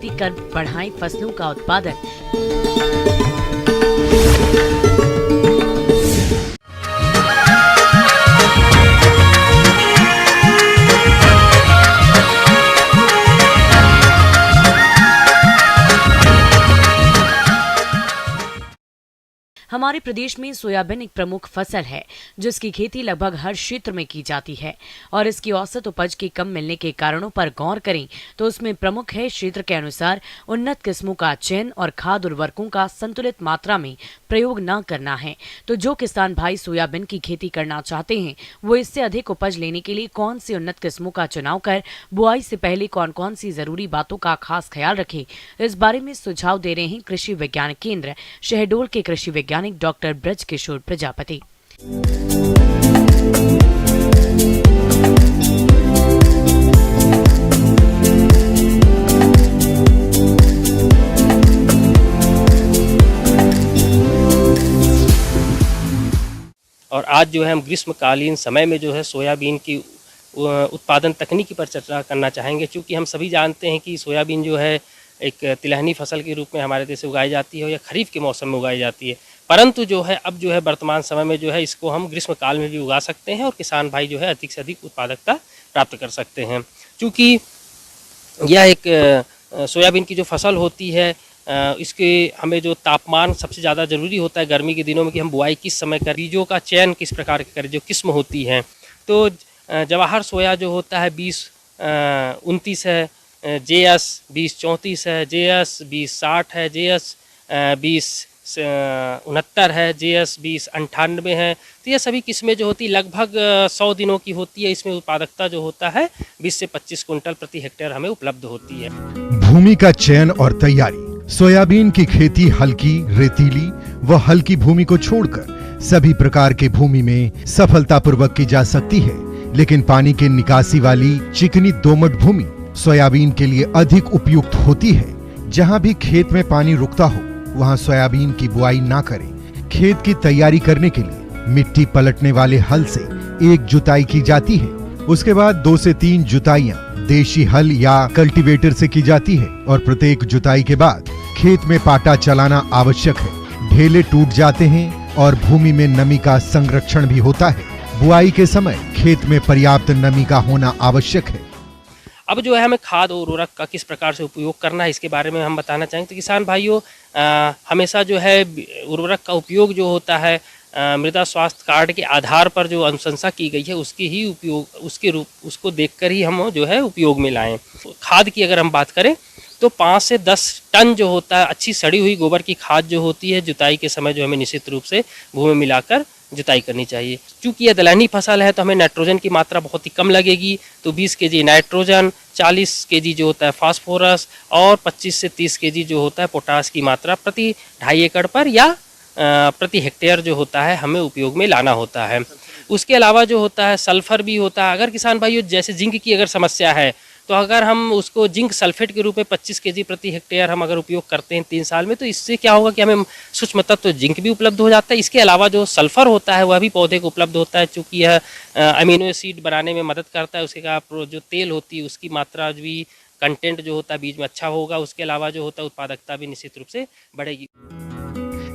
कर बढ़ाएं फसलों का उत्पादन। हमारे प्रदेश में सोयाबीन एक प्रमुख फसल है जिसकी खेती लगभग हर क्षेत्र में की जाती है और इसकी औसत उपज के कम मिलने के कारणों पर गौर करें तो उसमें प्रमुख है क्षेत्र के अनुसार उन्नत किस्मों का चयन और खाद उर्वरकों का संतुलित मात्रा में प्रयोग न करना है। तो जो किसान भाई सोयाबीन की खेती करना चाहते हैं वो इससे अधिक उपज लेने के लिए कौन सी उन्नत किस्मों का चुनाव कर बुआई से पहले कौन कौन सी जरूरी बातों का खास ख्याल रखें, इस बारे में सुझाव दे रहे हैं कृषि विज्ञान केंद्र शहडोल के कृषि वैज्ञानिक डॉक्टर ब्रज किशोर प्रजापति। और आज जो है हम ग्रीष्मकालीन समय में जो है सोयाबीन की उत्पादन तकनीकी पर चर्चा करना चाहेंगे, क्योंकि हम सभी जानते हैं कि सोयाबीन जो है एक तिलहनी फसल के रूप में हमारे देश में उगाई जाती है या खरीफ के मौसम में उगाई जाती है, परंतु जो है अब जो है वर्तमान समय में जो है इसको हम ग्रीष्म काल में भी उगा सकते हैं और किसान भाई जो है अधिक से अधिक उत्पादकता प्राप्त कर सकते हैं। क्योंकि यह एक सोयाबीन की जो फसल होती है इसके हमें जो तापमान सबसे ज़्यादा ज़रूरी होता है गर्मी के दिनों में कि हम बुआई किस समय करें, बीजों का चयन किस प्रकार के करें, जो किस्म होती है। तो जवाहर सोया जो होता है 2029 है, JS 2034 है, JS 2060 है, JS 2069 है, JS 2098 है। तो ये सभी किस्में जो होती लगभग 100 दिनों की होती है। इसमें उत्पादकता जो होता है 20 से 25 कुंटल प्रति हेक्टेयर हमें उपलब्ध होती है। भूमि का चयन और तैयारी। सोयाबीन की खेती हल्की, रेतीली व हल्की भूमि को छोड़कर सभी प्रकार के भूमि में सफलतापूर्वक की जा सकती है, लेकिन पानी के निकासी वाली चिकनी दोमट भूमि सोयाबीन के लिए अधिक उपयुक्त होती है। जहां भी खेत में पानी रुकता हो वहां सोयाबीन की बुआई ना करें। खेत की तैयारी करने के लिए मिट्टी पलटने वाले हल से एक जुताई की जाती है, उसके बाद 2 से 3 जुताइयां देशी हल या कल्टीवेटर से की जाती है और प्रत्येक जुताई के बाद खेत में पाटा चलाना आवश्यक है। ढेले टूट जाते हैं और भूमि में नमी का संरक्षण भी होता है। बुआई के समय खेत में पर्याप्त नमी का होना आवश्यक है। अब जो है हमें खाद और उर्वरक का किस प्रकार से उपयोग करना है इसके बारे में हम बताना चाहेंगे। तो किसान भाइयों हमेशा जो है उर्वरक का उपयोग जो होता है मृदा स्वास्थ्य कार्ड के आधार पर जो अनुशंसा की गई है उसकी ही उपयोग उसको देखकर ही हम जो है उपयोग में लाएं। खाद की अगर हम बात करें तो 5 से 10 टन जो होता है अच्छी सड़ी हुई गोबर की खाद जो होती है जुताई के समय जो हमें निश्चित रूप से भूमि में मिलाकर जुताई करनी चाहिए। क्योंकि यह दलहनी फसल है तो हमें नाइट्रोजन की मात्रा बहुत ही कम लगेगी, तो 20 केजी नाइट्रोजन, 40 केजी जो होता है फास्फोरस और 25 से 30 केजी जो होता है पोटास की मात्रा प्रति 2.5 एकड़ पर या प्रति हेक्टेयर जो होता है हमें उपयोग में लाना होता है। उसके अलावा जो होता है सल्फर भी होता है। अगर किसान भाइयों जैसे जिंक की अगर समस्या है तो अगर हम उसको जिंक सल्फेट के रूप में 25 केजी प्रति हेक्टेयर हम अगर उपयोग करते हैं 3 साल में, तो इससे क्या होगा कि हमें सूक्ष्म तत्व जिंक भी उपलब्ध हो जाता है। इसके अलावा जो सल्फर होता है वह भी पौधे को उपलब्ध होता है, चूँकि यह अमीनो एसिड बनाने में मदद करता है। उसके जो तेल होती है उसकी मात्रा भी कंटेंट जो होता है बीज में अच्छा होगा। उसके अलावा जो होता है उत्पादकता भी निश्चित रूप से बढ़ेगी।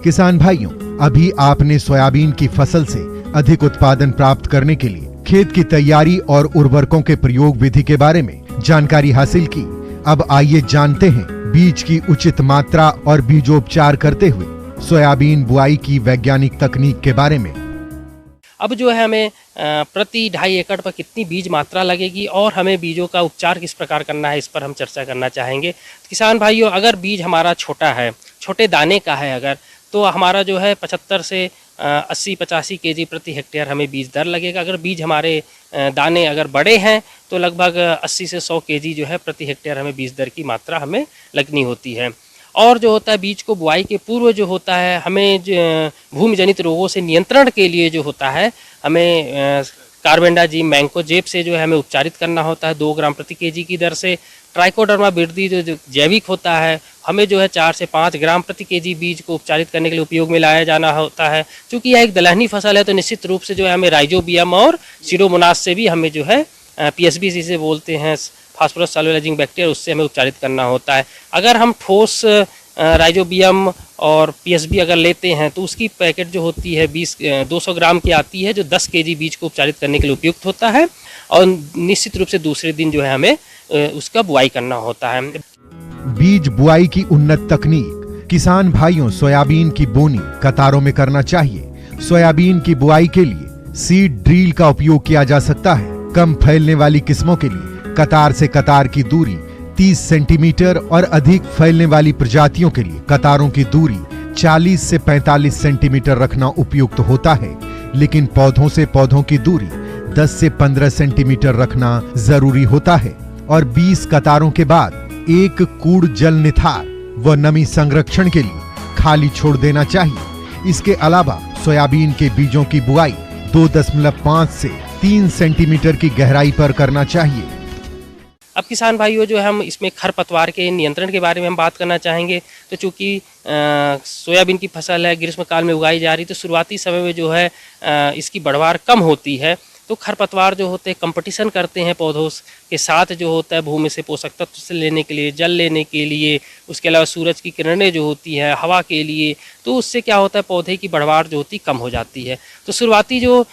किसान भाइयों, अभी आपने सोयाबीन की फसल से अधिक उत्पादन प्राप्त करने के लिए खेत की तैयारी और उर्वरकों के प्रयोग विधि के बारे में जानकारी हासिल की। अब आइए जानते हैं बीज की उचित मात्रा और बीजोपचार करते हुए सोयाबीन बुआई की वैज्ञानिक तकनीक के बारे में। अब जो है हमें प्रति 2.5 एकड़ पर कितनी बीज मात्रा लगेगी और हमें बीजों का उपचार किस प्रकार करना है इस पर हम चर्चा करना चाहेंगे। किसान भाइयों, अगर बीज हमारा छोटा है, छोटे दाने का है अगर, तो हमारा जो है 75 से 80-85 केजी प्रति हेक्टेयर हमें बीज दर लगेगा। अगर बीज हमारे दाने अगर बड़े हैं तो लगभग 80 से 100 केजी जो है प्रति हेक्टेयर हमें बीज दर की मात्रा हमें लगनी होती है। और जो होता है बीज को बुआई के पूर्व जो होता है हमें भूमि जनित रोगों से नियंत्रण के लिए जो होता है हमें कार्बेंडाजिम मैंकोजेब से जो है हमें उपचारित करना होता है 2 ग्राम प्रति केजी की दर से। ट्राइकोडर्मा विरिडी जो जैविक होता है हमें जो है 4 से 5 ग्राम प्रति केजी बीज को उपचारित करने के लिए उपयोग में लाया जाना होता है। क्योंकि यह एक दलहनी फसल है तो निश्चित रूप से जो है हमें राइजोबियम और सीडोमोनास से भी हमें जो है PSB जिसे बोलते हैं फास्फोरस सॉल्युलाइजिंग बैक्टीरिया, उससे हमें उपचारित करना होता है। अगर हम ठोस राइजोबियम और पीएसबी अगर लेते हैं तो उसकी पैकेट जो होती है 200 ग्राम की आती है, जो 10 केजी बीज को उपचारित करने के लिए उपयुक्त होता है। और निश्चित रूप से दूसरे दिन जो है हमें उसका बुआई करना होता है। बीज बुआई की उन्नत तकनीक। किसान भाइयों, सोयाबीन की बोनी कतारों में करना चाहिए। सोयाबीन की बुआई के लिए सीड ड्रिल का उपयोग किया जा सकता है। कम फैलने वाली किस्मों के लिए कतार से कतार की दूरी 30 सेंटीमीटर और अधिक फैलने वाली प्रजातियों के लिए कतारों की दूरी 40 से 45 सेंटीमीटर रखना उपयुक्त होता है। लेकिन पौधों से पौधों की दूरी 10 से 15 सेंटीमीटर रखना जरूरी होता है। और 20 कतारों के बाद एक कूड़ जल निथार व नमी संरक्षण के लिए खाली छोड़ देना चाहिए। इसके अलावा सोयाबीन के बीजों की बुआई 2.5 से 3 सेंटीमीटर की गहराई पर करना चाहिए। अब किसान भाइयों, जो हम इसमें खरपतवार के नियंत्रण के बारे में हम बात करना चाहेंगे। तो चूंकि सोयाबीन की फसल है, ग्रीष्मकाल में उगाई जा रही, तो शुरुआती समय में जो है इसकी बढ़वार कम होती है। तो खरपतवार जो होते हैं कंपटीशन करते हैं पौधों के साथ, जो होता है भूमि से पोषक तत्व से लेने के लिए, जल लेने के लिए, उसके अलावा सूरज की किरणें जो होती है हवा के लिए। तो उससे क्या होता है, पौधे की बढ़वार जो होती कम हो जाती है। तो शुरुआती जो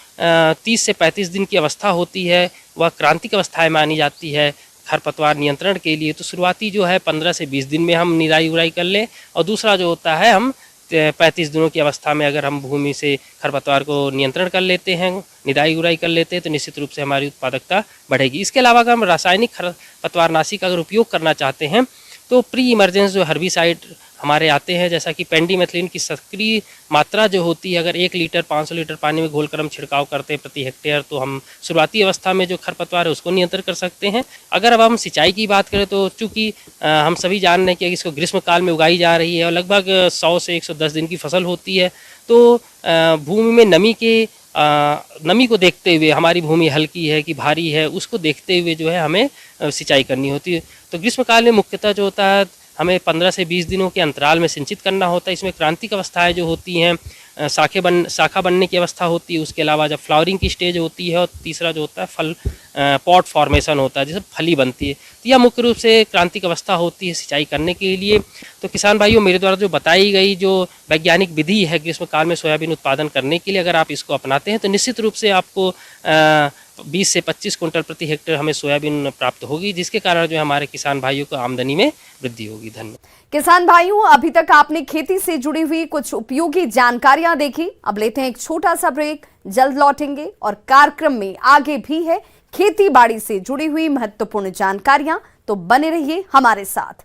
30 से 35 दिन की अवस्था होती है वह क्रांतिक अवस्थाएं मानी जाती है खरपतवार नियंत्रण के लिए। तो शुरुआती जो है 15 से 20 दिन में हम निराई उराई कर लें, और दूसरा जो होता है हम 35 दिनों की अवस्था में अगर हम भूमि से खरपतवार को नियंत्रण कर लेते हैं, निराई उराई कर लेते हैं, तो निश्चित रूप से हमारी उत्पादकता बढ़ेगी। इसके अलावा अगर हम रासायनिक खरपतवारनाशी का अगर उपयोग करना चाहते हैं तो प्री इमरजेंस जो हर्बिसाइड हमारे आते हैं, जैसा कि पेंडीमेथिलीन की सक्रिय मात्रा जो होती है, अगर 1 लीटर 500 लीटर पानी में घोलकर हम छिड़काव करते हैं प्रति हेक्टेयर, तो हम शुरुआती अवस्था में जो खरपतवार है उसको नियंत्रण कर सकते हैं। अगर अब हम सिंचाई की बात करें तो चूँकि हम सभी जान रहे हैं कि इसको ग्रीष्मकाल में उगाई जा रही है और लगभग 100 से 110 दिन की फसल होती है, तो भूमि में नमी को देखते हुए, हमारी भूमि हल्की है कि भारी है, उसको देखते हुए जो है हमें सिंचाई करनी होती है। तो ग्रीष्मकाल में मुख्यतः जो होता है हमें 15 से 20 दिनों के अंतराल में सिंचित करना होता है। इसमें क्रांतिक अवस्थाएं जो होती हैं, शाखा बनने की अवस्था होती है, उसके अलावा जब फ्लावरिंग की स्टेज होती है, और तीसरा जो होता है पॉट फॉर्मेशन होता है, जैसे फली बनती है। तो यह मुख्य रूप से क्रांतिक अवस्था होती है सिंचाई करने के लिए। तो किसान भाइयों, मेरे द्वारा जो बताई गई जो वैज्ञानिक विधि है ग्रीष्मकाल में सोयाबीन उत्पादन करने के लिए, अगर आप इसको अपनाते हैं तो निश्चित रूप से आपको 20 से 25 कुंटल प्रति हेक्टेयर हमें सोयाबीन प्राप्त होगी, जिसके कारण जो हमारे किसान भाइयों को आमदनी में वृद्धि होगी। धन्यवाद। किसान भाइयों, अभी तक आपने खेती से जुड़ी हुई कुछ उपयोगी जानकारियां देखी। अब लेते हैं एक छोटा सा ब्रेक, जल्द लौटेंगे और कार्यक्रम में आगे भी है खेती बाड़ी से जुड़ी हुई महत्वपूर्ण जानकारियां, तो बने रहिए हमारे साथ।